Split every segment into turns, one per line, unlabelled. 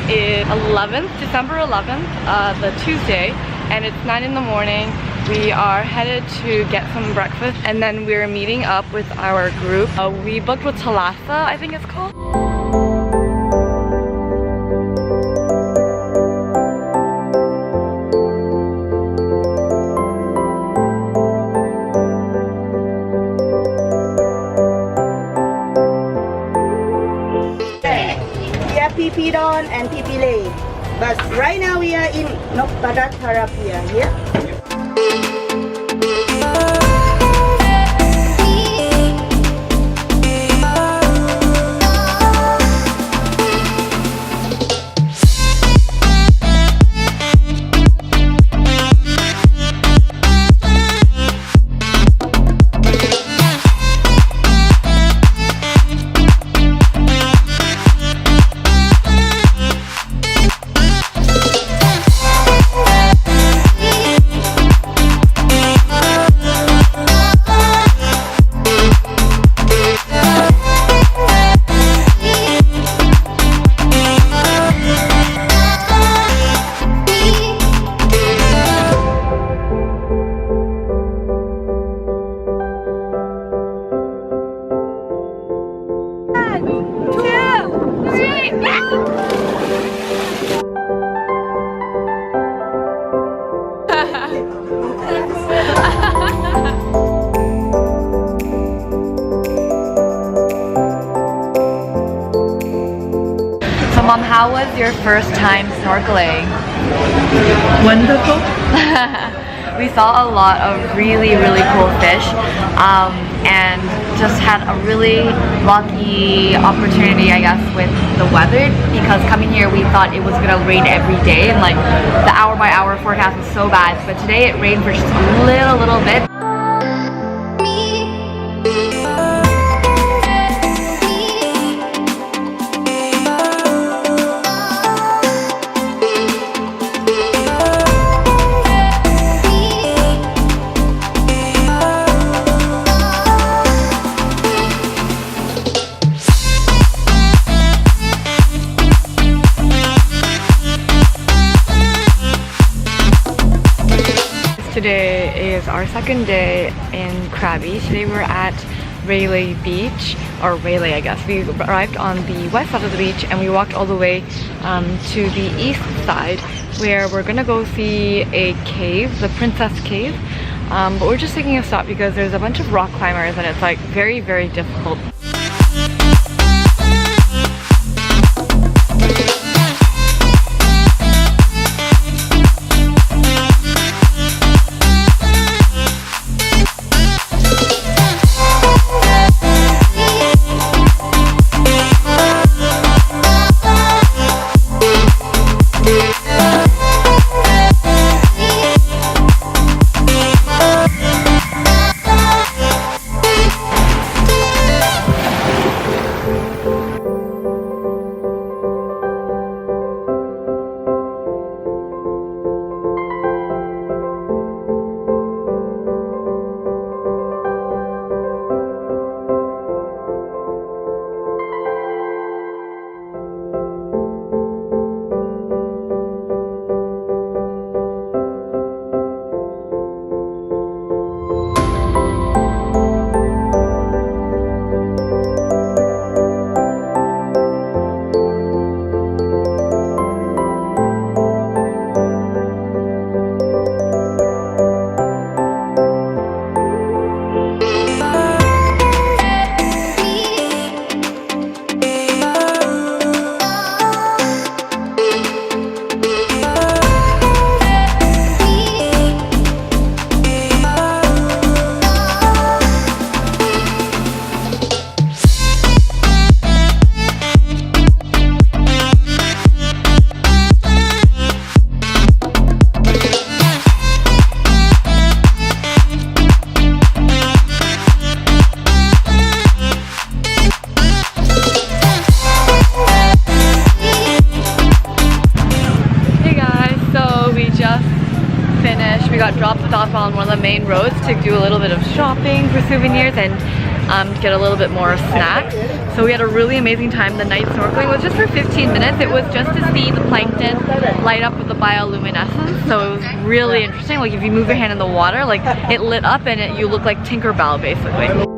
is December 11th, the Tuesday, and it's 9 in the morning. We are headed to get some breakfast, and then we're meeting up with our group. We booked with Thalassa, I think it's called.
Phi Phi Don and Phi Phi Lay. But right now we are in Ratchada here.
So Mom, how was your first time snorkeling?
Wonderful.
We saw a lot of really cool fish, and just had a really lucky opportunity, I guess, with the weather, because coming here we thought it was gonna rain every day, and like the hour by hour forecast was so bad, but today it rained for just a little bit. Today is our second day in Krabi. Today we're at Railay beach, or Railay I guess. We arrived on the west side of the beach and we walked all the way to the east side, where we're gonna go see a cave, the Princess Cave. But we're just taking a stop because there's a bunch of rock climbers and it's like very difficult. got dropped off on one of the main roads to do a little bit of shopping for souvenirs, and to get a little bit more snack. So we had a really amazing time. The night snorkeling was just for 15 minutes. It was just to see the plankton light up with the bioluminescence. So it was really interesting. Like if you move your hand in the water, like it lit up and you look like Tinkerbell basically.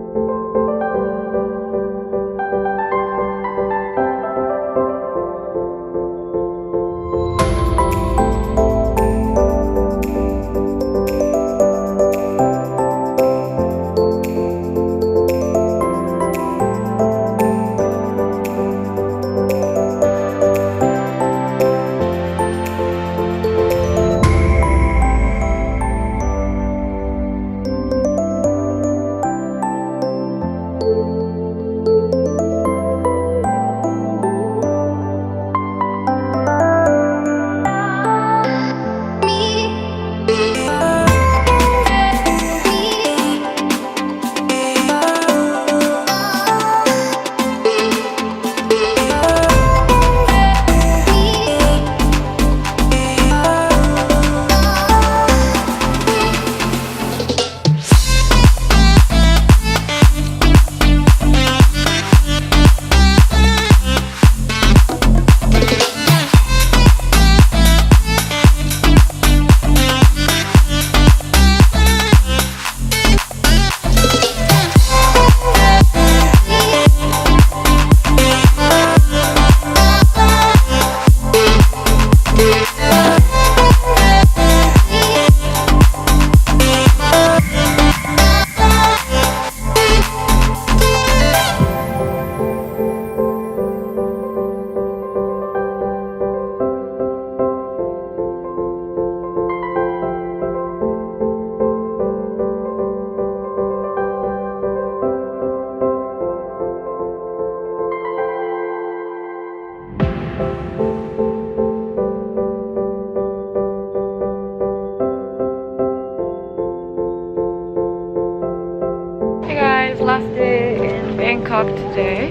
Last day in Bangkok today.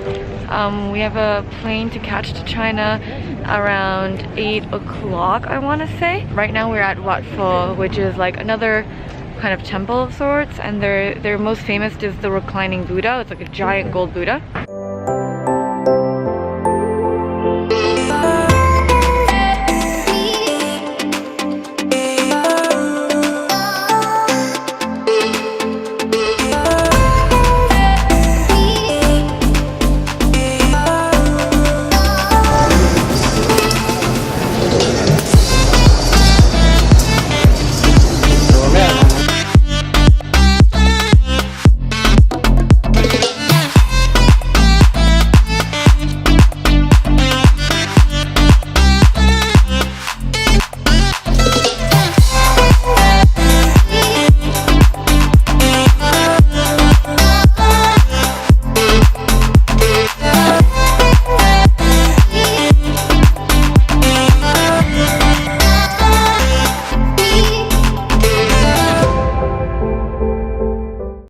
We have a plane to catch to China around 8 o'clock, I want to say. Right now we're at Wat Pho, which is like another kind of temple of sorts, and their most famous is the reclining Buddha. It's like a giant gold Buddha.